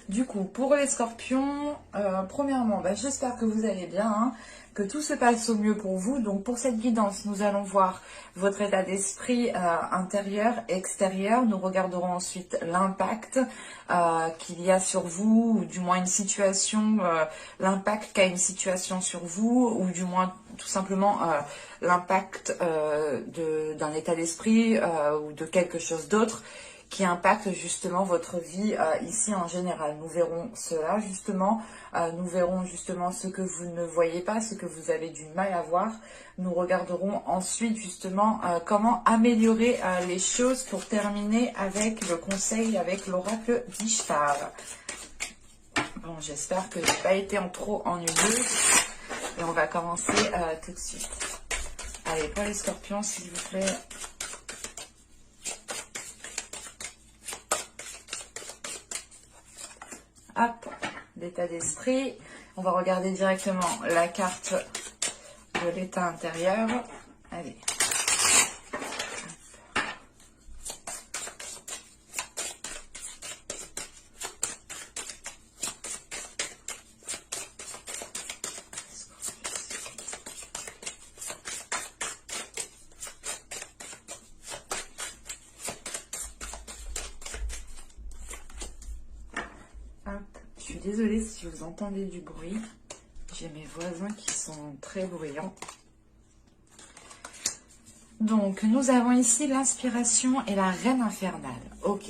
Du coup, pour les scorpions, premièrement, j'espère que vous allez bien, hein, que tout se passe au mieux pour vous. Donc pour cette guidance, nous allons voir votre état d'esprit intérieur, extérieur. Nous regarderons ensuite l'impact qu'il y a sur vous, ou du moins une situation, l'impact qu'a une situation sur vous, ou du moins tout simplement l'impact d'un état d'esprit ou de quelque chose d'autre qui impacte justement votre vie ici en général. Nous verrons cela justement, nous verrons justement ce que vous ne voyez pas, ce que vous avez du mal à voir. Nous regarderons ensuite justement comment améliorer les choses pour terminer avec le conseil, avec l'oracle d'Ishtar. Bon, j'espère que je n'ai pas été trop ennuyeuse et on va commencer tout de suite. Allez, pour les scorpions, s'il vous plaît. Hop, l'état d'esprit. On va regarder directement la carte de l'état intérieur. Allez. Je suis désolée si vous entendez du bruit. J'ai mes voisins qui sont très bruyants. Donc, nous avons ici l'inspiration et la reine infernale. Ok.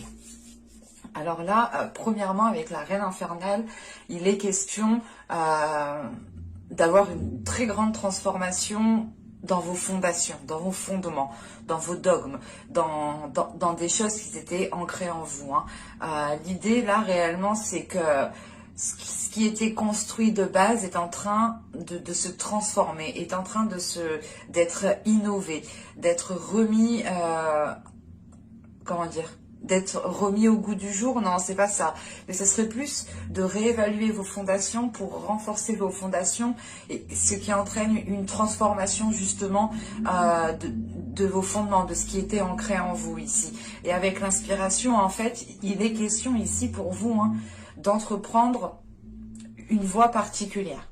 Alors là, premièrement, avec la reine infernale, il est question d'avoir une très grande transformation dans vos fondations, dans vos fondements, dans vos dogmes, dans des choses qui étaient ancrées en vous. L'idée là réellement c'est que ce qui était construit de base est en train de se transformer, est en train d'être innové, d'être remis, comment dire, d'être remis au goût du jour. Non, c'est pas ça. Mais ce serait plus de réévaluer vos fondations pour renforcer vos fondations, et ce qui entraîne une transformation justement de vos fondements, de ce qui était ancré en vous ici. Et avec l'inspiration, en fait, il est question ici pour vous d'entreprendre une voie particulière.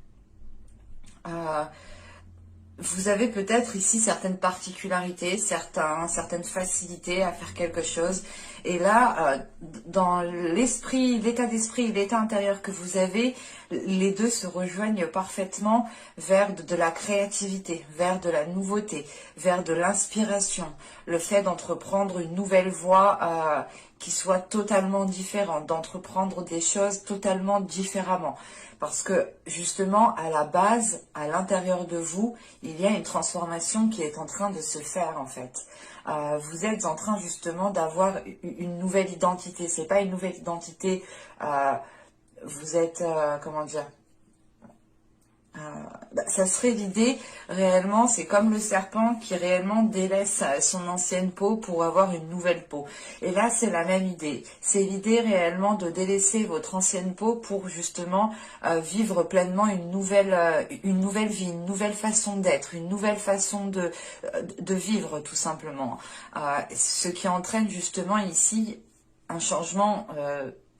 Vous avez peut-être ici certaines particularités, certaines facilités à faire quelque chose. Et là, dans l'esprit, l'état d'esprit et l'état intérieur que vous avez, les deux se rejoignent parfaitement vers de la créativité, vers de la nouveauté, vers de l'inspiration. Le fait d'entreprendre une nouvelle voie qui soit totalement différente, d'entreprendre des choses totalement différemment. Parce que justement, à la base, à l'intérieur de vous, il y a une transformation qui est en train de se faire en fait. Vous êtes en train justement d'avoir une nouvelle identité. C'est pas une nouvelle identité. Vous êtes, comment dire, ça serait l'idée réellement, c'est comme le serpent qui réellement délaisse son ancienne peau pour avoir une nouvelle peau. Et là, c'est la même idée. C'est l'idée réellement de délaisser votre ancienne peau pour justement vivre pleinement une nouvelle vie, une nouvelle façon d'être, une nouvelle façon de vivre tout simplement. Ce qui entraîne justement ici un changement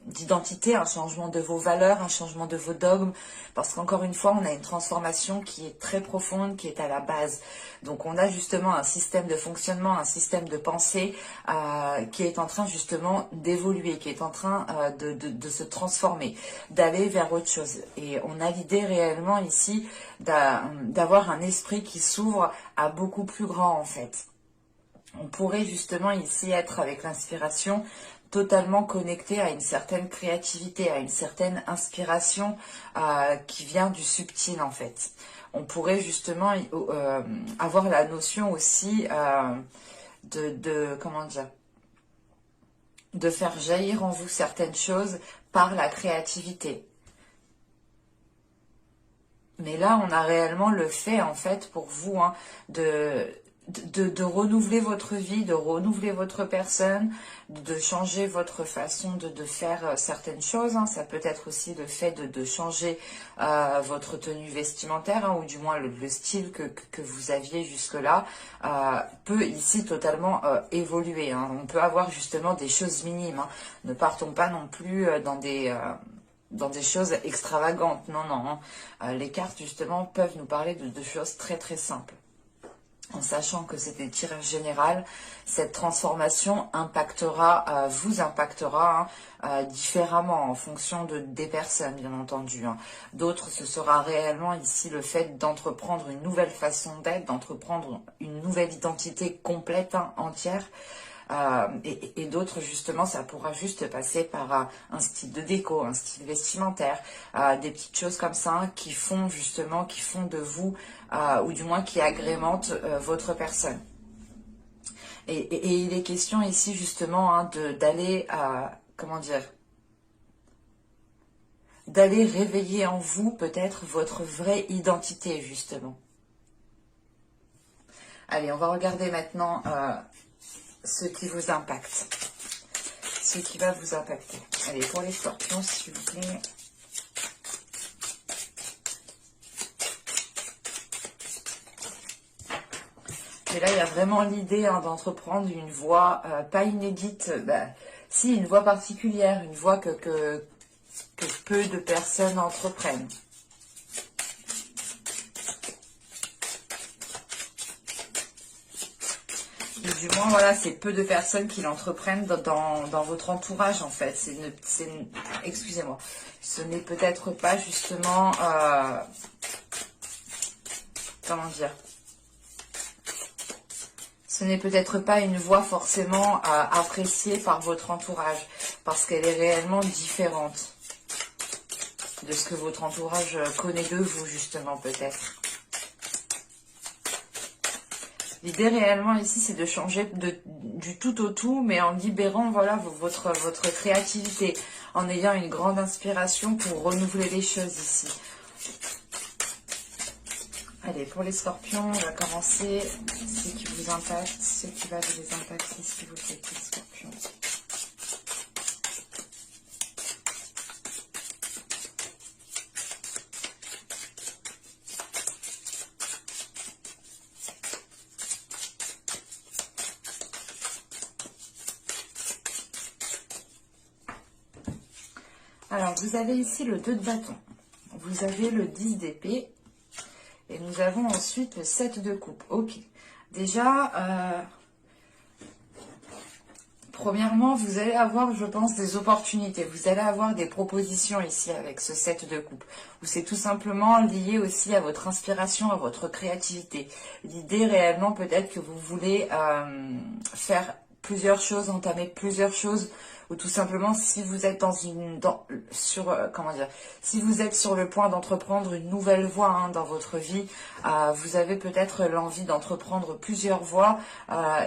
d'identité, un changement de vos valeurs, un changement de vos dogmes, parce qu'encore une fois, on a une transformation qui est très profonde, qui est à la base. Donc on a justement un système de fonctionnement, un système de pensée qui est en train justement d'évoluer, qui est en train de se transformer, d'aller vers autre chose. Et on a l'idée réellement ici d'avoir un esprit qui s'ouvre à beaucoup plus grand en fait. On pourrait justement ici être avec l'inspiration totalement connecté à une certaine créativité, à une certaine inspiration qui vient du subtil en fait. On pourrait justement avoir la notion aussi comment dire, de faire jaillir en vous certaines choses par la créativité. Mais là, on a réellement le fait en fait pour vous de renouveler votre vie, de renouveler votre personne, de changer votre façon de faire certaines choses. Ça peut être aussi le fait de changer votre tenue vestimentaire, ou du moins le style que vous aviez jusque-là peut ici totalement évoluer. On peut avoir justement des choses minimes. Ne partons pas non plus dans des dans des choses extravagantes. Non, non. Les cartes, justement, peuvent nous parler de choses très, très simples. En sachant que c'est des tirages généraux, cette transformation impactera, vous impactera différemment en fonction des personnes, bien entendu. D'autres, ce sera réellement ici le fait d'entreprendre une nouvelle façon d'être, d'entreprendre une nouvelle identité complète, entière. Et d'autres, justement, ça pourra juste passer par un style de déco, un style vestimentaire, des petites choses comme ça qui font justement, qui font de vous, ou du moins qui agrémentent votre personne. Et il est question ici justement d'aller, comment dire, d'aller réveiller en vous peut-être votre vraie identité, justement. Allez, on va regarder maintenant ce qui vous impacte. Ce qui va vous impacter. Allez, pour les scorpions, s'il vous plaît. Et là, il y a vraiment l'idée d'entreprendre une voie pas inédite, si, une voie particulière, une voie que peu de personnes entreprennent. Du moins, voilà, c'est peu de personnes qui l'entreprennent dans votre entourage, en fait. Excusez-moi. Ce n'est peut-être pas, justement... comment dire? Ce n'est peut-être pas une voie forcément appréciée par votre entourage, parce qu'elle est réellement différente de ce que votre entourage connaît de vous, justement, peut-être. L'idée réellement ici, c'est de changer du tout au tout, mais en libérant voilà, votre créativité, en ayant une grande inspiration pour renouveler les choses ici. Allez, pour les scorpions, on va commencer. Ce qui vous impacte, ce qui va vous les impacter, s'il vous plaît, les scorpions. Alors, vous avez ici le 2 de bâton. Vous avez le 10 d'épée. Et nous avons ensuite le 7 de coupe. Ok. Déjà, premièrement, vous allez avoir, je pense, des opportunités. Vous allez avoir des propositions ici avec ce 7 de coupe. Où c'est tout simplement lié aussi à votre inspiration, à votre créativité. L'idée réellement peut-être que vous voulez faire plusieurs choses, entamer plusieurs choses, ou tout simplement si vous êtes si vous êtes sur le point d'entreprendre une nouvelle voie dans votre vie, vous avez peut-être l'envie d'entreprendre plusieurs voies,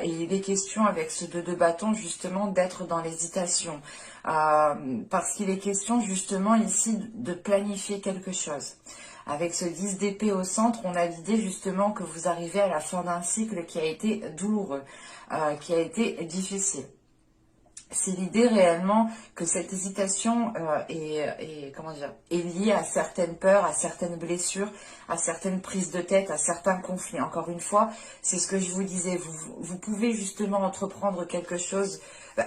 et il est question avec ce 2 de bâton justement d'être dans l'hésitation, parce qu'il est question justement ici de planifier quelque chose. Avec ce 10 d'épée au centre, on a l'idée justement que vous arrivez à la fin d'un cycle qui a été douloureux, qui a été difficile. C'est l'idée réellement que cette hésitation est liée à certaines peurs, à certaines blessures, à certaines prises de tête, à certains conflits. Encore une fois, c'est ce que je vous disais, vous pouvez justement entreprendre quelque chose,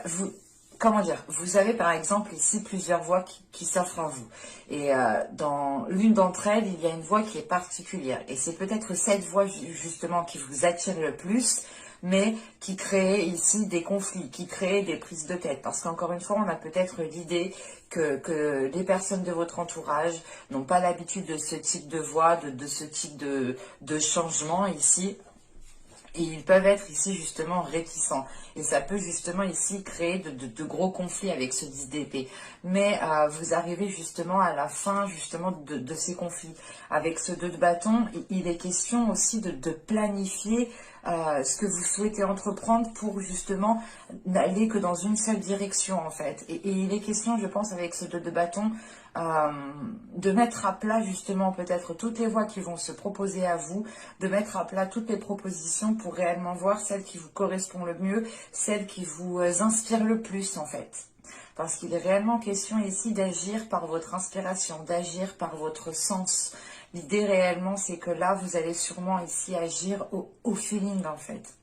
vous avez par exemple ici plusieurs voies qui s'offrent à vous. Et dans l'une d'entre elles, il y a une voie qui est particulière. Et c'est peut-être cette voie justement qui vous attire le plus, mais qui crée ici des conflits, qui crée des prises de tête. Parce qu'encore une fois, on a peut-être l'idée que les personnes de votre entourage n'ont pas l'habitude de ce type de voie, de ce type de changement ici. Et ils peuvent être ici justement réticents. Et ça peut justement ici créer de gros conflits avec ce 10 d'épée. Mais vous arrivez justement à la fin justement de ces conflits. Avec ce 2 de bâton, il est question aussi de planifier ce que vous souhaitez entreprendre pour justement n'aller que dans une seule direction en fait. Et il est question, je pense, avec ce 2 de bâton, de mettre à plat justement peut-être toutes les voies qui vont se proposer à vous, de mettre à plat toutes les propositions pour réellement voir celle qui vous correspond le mieux, celle qui vous inspire le plus en fait. Parce qu'il est réellement question ici d'agir par votre inspiration, d'agir par votre sens. L'idée réellement c'est que là vous allez sûrement ici agir au feeling en fait.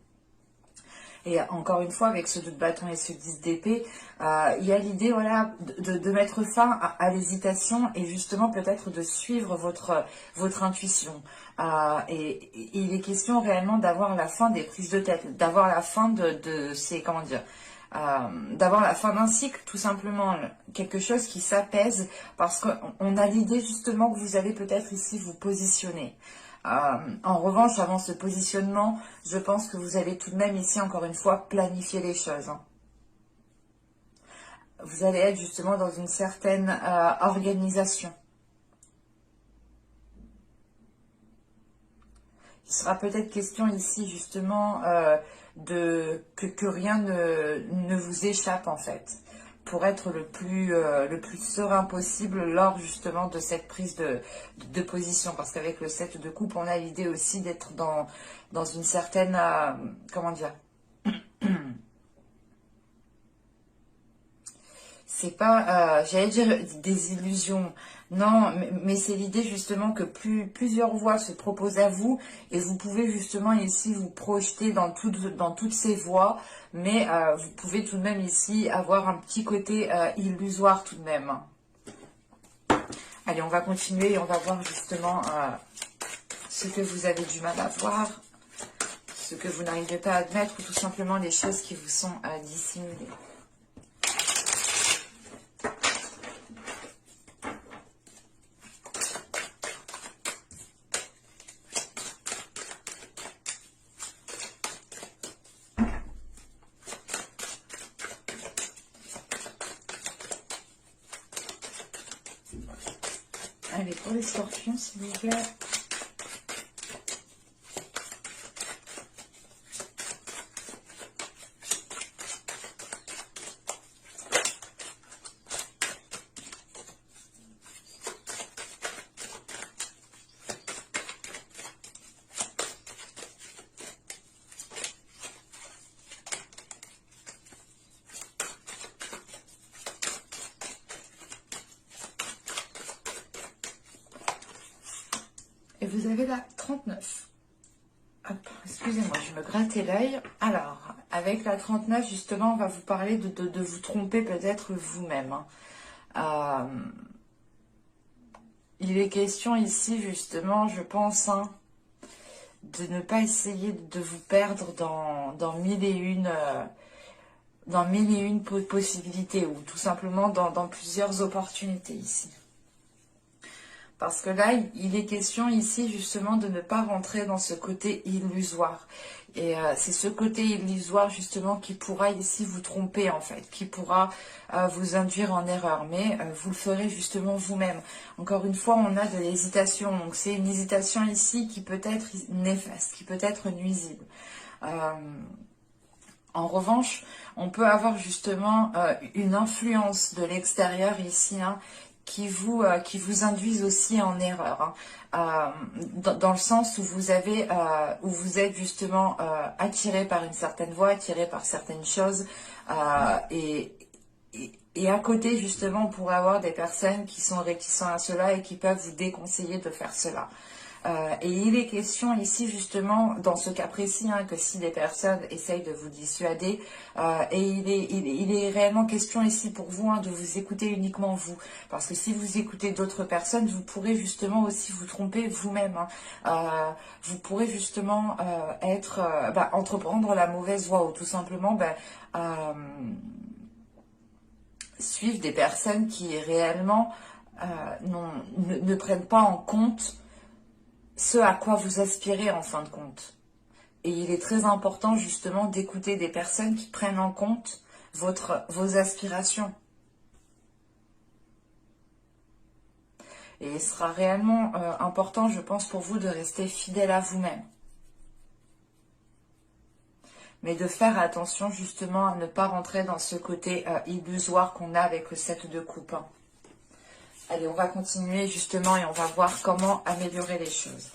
Et encore une fois, avec ce 2 de bâton et ce 10 d'épée, il y a l'idée, voilà, de mettre fin à l'hésitation et justement peut-être de suivre votre intuition. Et il est question réellement d'avoir la fin des prises de tête, d'avoir la fin de ces, comment dire, d'avoir la fin d'un cycle, tout simplement, quelque chose qui s'apaise, parce qu'on a l'idée justement que vous allez peut-être ici vous positionner. En revanche, avant ce positionnement, je pense que vous allez tout de même ici, encore une fois, planifier les choses. Hein. Vous allez être justement dans une certaine organisation. Il sera peut-être question ici justement que rien ne vous échappe en fait, pour être le plus serein possible lors justement de cette prise de position. Parce qu'avec le 7 de coupe, on a l'idée aussi d'être dans une certaine, comment dire, c'est pas, j'allais dire des illusions, non, mais c'est l'idée justement que plusieurs voies se proposent à vous et vous pouvez justement ici vous projeter dans toutes ces voies, mais vous pouvez tout de même ici avoir un petit côté illusoire tout de même. Allez, on va continuer et on va voir justement ce que vous avez du mal à voir, ce que vous n'arrivez pas à admettre ou tout simplement les choses qui vous sont dissimulées. Allez, pour les scorpions, s'il vous plaît. Et vous avez la 39. Excusez-moi, je me grattais l'œil. Alors, avec la 39, justement, on va vous parler de vous tromper peut-être vous-même. Il est question ici, justement, je pense, hein, de ne pas essayer de vous perdre dans mille et une possibilités, ou tout simplement dans plusieurs opportunités ici. Parce que là, il est question ici justement de ne pas rentrer dans ce côté illusoire. Et c'est ce côté illusoire justement qui pourra ici vous tromper en fait, qui pourra vous induire en erreur. Mais vous le ferez justement vous-même. Encore une fois, on a de l'hésitation. Donc c'est une hésitation ici qui peut être néfaste, qui peut être nuisible. En revanche, on peut avoir justement une influence de l'extérieur ici, hein, qui vous induisent aussi en erreur, hein, dans le sens où vous êtes justement attiré par une certaine voie, attiré par certaines choses, et à côté justement on pourrait avoir des personnes qui sont réticentes à cela et qui peuvent vous déconseiller de faire cela. Et il est question ici justement, dans ce cas précis, hein, que si des personnes essayent de vous dissuader, et il est réellement question ici pour vous, hein, de vous écouter uniquement vous. Parce que si vous écoutez d'autres personnes, vous pourrez justement aussi vous tromper vous-même. Hein. Vous pourrez justement entreprendre la mauvaise voie ou tout simplement suivre des personnes qui réellement ne prennent pas en compte ce à quoi vous aspirez en fin de compte. Et il est très important justement d'écouter des personnes qui prennent en compte vos aspirations. Et il sera réellement important, je pense, pour vous de rester fidèle à vous-même. Mais de faire attention justement à ne pas rentrer dans ce côté illusoire qu'on a avec le 7 de coupe. Hein. Allez, on va continuer justement et on va voir comment améliorer les choses.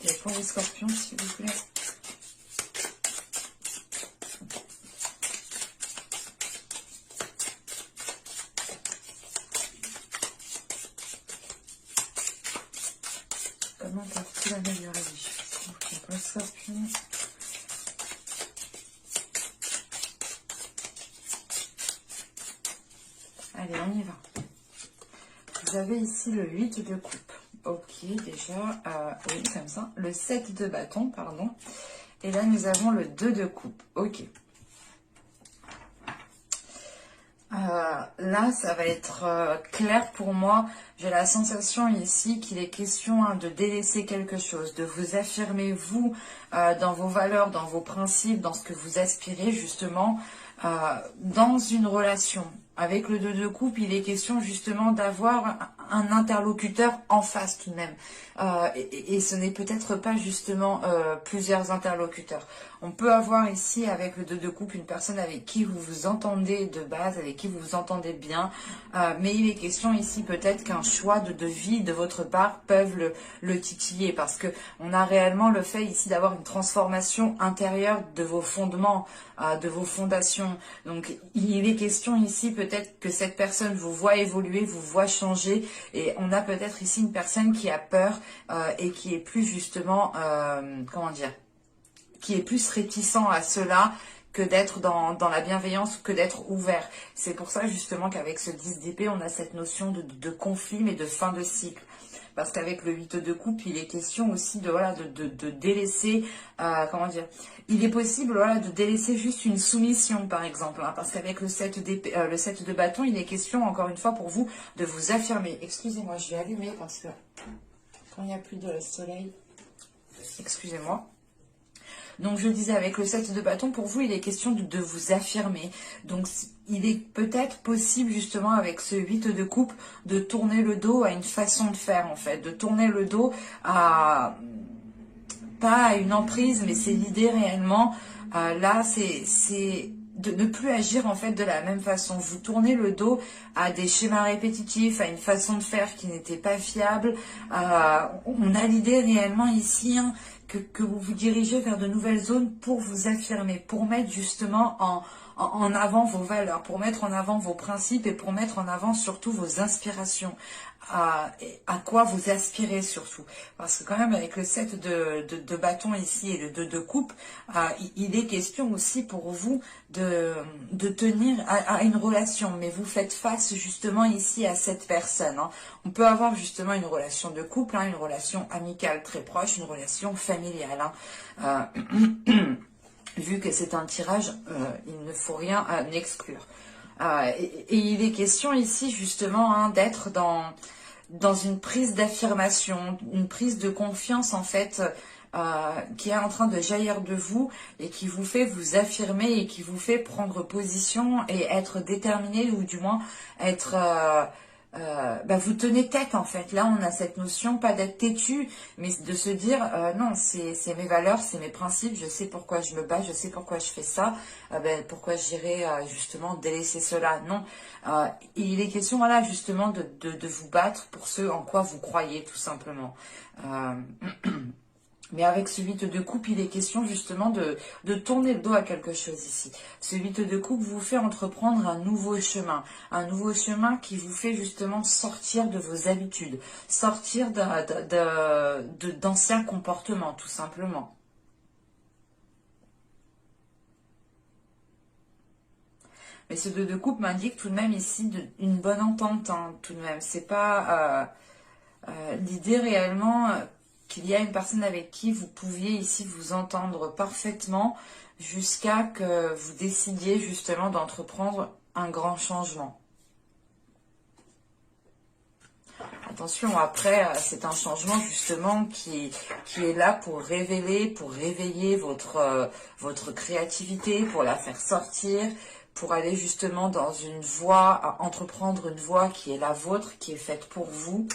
Et pour les scorpions, s'il vous plaît. Comment peuvent-ils améliorer les choses? Ok, pour les scorpions. Allez, on y va. Vous avez ici le 8 de coupe. Ok, déjà, oui, comme ça. Le 7 de bâton, pardon. Et là, nous avons le 2 de coupe. Ok. Là, ça va être clair pour moi. J'ai la sensation ici qu'il est question de délaisser quelque chose, de vous affirmer, vous, dans vos valeurs, dans vos principes, dans ce que vous aspirez, justement, dans une relation. Avec le 2 de coupe, il est question justement d'avoir un interlocuteur en face tout de même. Et ce n'est peut-être pas justement plusieurs interlocuteurs. On peut avoir ici avec le 2 de coupe une personne avec qui vous vous entendez de base, avec qui vous vous entendez bien. Mais il est question ici peut-être qu'un choix de vie de votre part peuvent le titiller. Parce que on a réellement le fait ici d'avoir une transformation intérieure de vos fondements, de vos fondations. Donc il est question ici peut-être que cette personne vous voit évoluer, vous voit changer. Et on a peut-être ici une personne qui a peur et qui est plus justement, comment dire, qui est plus réticent à cela que d'être dans la bienveillance, que d'être ouvert. C'est pour ça justement qu'avec ce 10 d'épée, on a cette notion de conflit, mais de fin de cycle. Parce qu'avec le 8 de coupe, il est question aussi de, voilà, de délaisser, comment dire, il est possible voilà, de délaisser juste une soumission par exemple. Hein, parce qu'avec le 7 le 7 de bâton, il est question encore une fois pour vous de vous affirmer. Excusez-moi, je vais allumer parce que quand il n'y a plus de soleil, excusez-moi. Donc je disais, avec le 7 de bâton, pour vous, il est question de vous affirmer. Donc il est peut-être possible justement avec ce 8 de coupe de tourner le dos à une façon de faire en fait. De tourner le dos à, pas à une emprise, mais c'est l'idée réellement. Là, c'est de ne plus agir en fait de la même façon. Vous tournez le dos à des schémas répétitifs, à une façon de faire qui n'était pas fiable. On a l'idée réellement ici que vous vous dirigez vers de nouvelles zones pour vous affirmer, pour mettre justement en avant vos valeurs, pour mettre en avant vos principes et pour mettre en avant surtout vos inspirations. À quoi vous aspirez surtout. Parce que quand même avec le 7 de bâton ici et le 2 de coupe, il est question aussi pour vous de tenir à une relation. Mais vous faites face justement ici à cette personne. Hein. On peut avoir justement une relation de couple, hein, une relation amicale très proche, une relation familiale. Hein. Vu que c'est un tirage, il ne faut rien exclure. Et il est question ici justement hein, d'être dans une prise d'affirmation, une prise de confiance en fait qui est en train de jaillir de vous et qui vous fait vous affirmer et qui vous fait prendre position et être déterminé ou du moins être... vous tenez tête en fait. Là, on a cette notion, pas d'être têtu, mais de se dire non, c'est mes valeurs, c'est mes principes, je sais pourquoi je me bats, je sais pourquoi je fais ça, pourquoi j'irai justement délaisser cela. Non, il est question voilà justement de vous battre pour ce en quoi vous croyez tout simplement. Mais avec ce 8 de coupe, il est question justement de tourner le dos à quelque chose ici. Ce 8 de coupe vous fait entreprendre un nouveau chemin qui vous fait justement sortir de vos habitudes, sortir d'anciens comportements tout simplement. Mais ce 2 de coupe m'indique tout de même ici une bonne entente, hein, tout de même. C'est pas l'idée réellement... qu'il y a une personne avec qui vous pouviez ici vous entendre parfaitement jusqu'à que vous décidiez justement d'entreprendre un grand changement. Attention, après, c'est un changement justement qui est là pour révéler, pour réveiller votre créativité, pour la faire sortir, pour aller justement dans une voie, entreprendre une voie qui est la vôtre, qui est faite pour vous.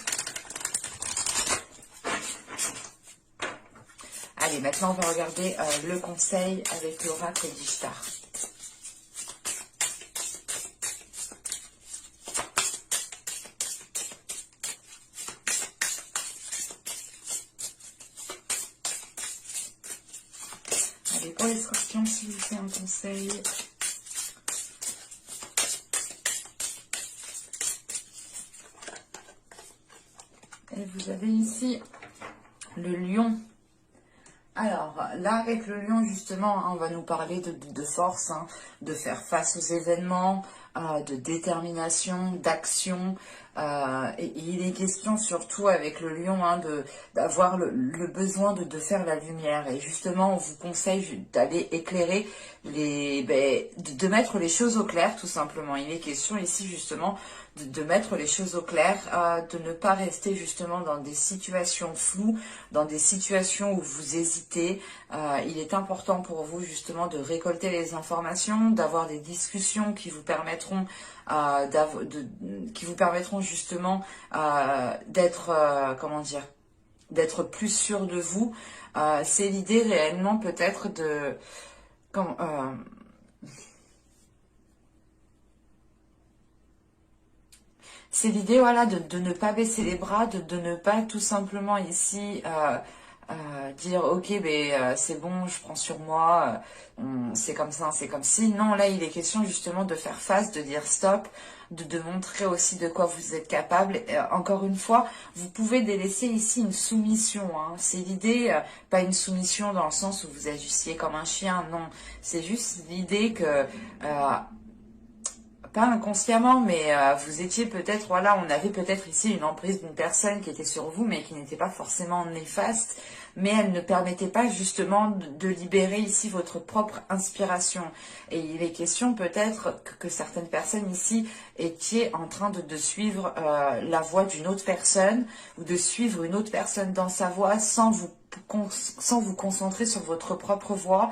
Allez, maintenant on va regarder le conseil avec l'oracle d'Ishtar. pour les scorpions, s'il vous plaît, un conseil. Et vous avez ici le lion. Alors là, avec le lion, justement, hein, on va nous parler de force, hein, de faire face aux événements, de détermination, d'action. Et il est question surtout avec le lion hein, d'avoir le besoin de faire la lumière. Et justement, on vous conseille d'aller éclairer, de mettre les choses au clair, tout simplement. Il est question ici, justement, de mettre les choses au clair, de ne pas rester justement dans des situations floues, dans des situations où vous hésitez. Il est important pour vous justement de récolter les informations, d'avoir des discussions qui vous permettront justement d'être, comment dire, d'être plus sûr de vous. C'est l'idée réellement peut-être de... c'est l'idée, voilà, de ne pas baisser les bras, de ne pas tout simplement ici dire ok, c'est bon, je prends sur moi, c'est comme ça, c'est comme si. Non, là, il est question justement de faire face, de dire stop, de montrer aussi de quoi vous êtes capable. Encore une fois, vous pouvez délaisser ici une soumission. Hein. C'est l'idée, pas une soumission dans le sens où vous agissiez comme un chien, non. C'est juste l'idée que... pas inconsciemment, mais vous étiez peut-être, voilà, on avait peut-être ici une emprise d'une personne qui était sur vous, mais qui n'était pas forcément néfaste, mais elle ne permettait pas justement de libérer ici votre propre inspiration. Et il est question peut-être que certaines personnes ici étaient en train de suivre la voie d'une autre personne, ou de suivre une autre personne dans sa voie sans vous concentrer sur votre propre voie.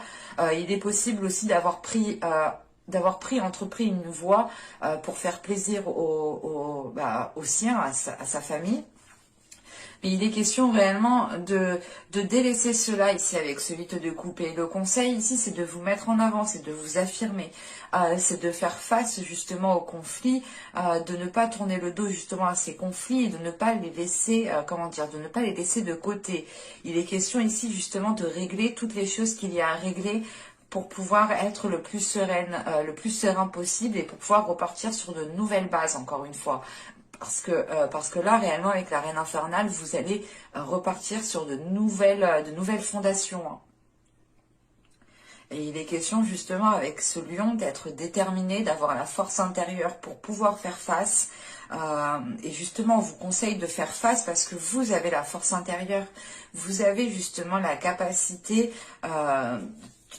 Il est possible aussi d'avoir entrepris une voie pour faire plaisir au sien, à sa famille. Mais il est question réellement de délaisser cela ici avec ce 8 de coupe. Et le conseil ici, c'est de vous mettre en avant, c'est de vous affirmer, c'est de faire face justement aux conflits, de ne pas tourner le dos justement à ces conflits et de ne pas les laisser, de ne pas les laisser de côté. Il est question ici justement de régler toutes les choses qu'il y a à régler pour pouvoir être le plus serein possible et pour pouvoir repartir sur de nouvelles bases, encore une fois. Parce que là, réellement, avec la Reine Infernale, vous allez repartir sur de nouvelles fondations. Hein. Et il est question, justement, avec ce lion, d'être déterminé, d'avoir la force intérieure pour pouvoir faire face. Et justement, on vous conseille de faire face parce que vous avez la force intérieure. Vous avez justement la capacité...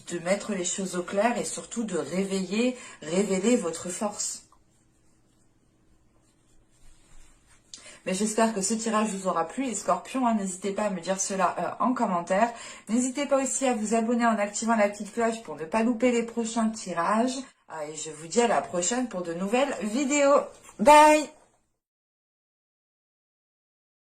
de mettre les choses au clair et surtout de révéler votre force. Mais j'espère que ce tirage vous aura plu, les scorpions. Hein, n'hésitez pas à me dire cela en commentaire. N'hésitez pas aussi à vous abonner en activant la petite cloche pour ne pas louper les prochains tirages. Et je vous dis à la prochaine pour de nouvelles vidéos. Bye!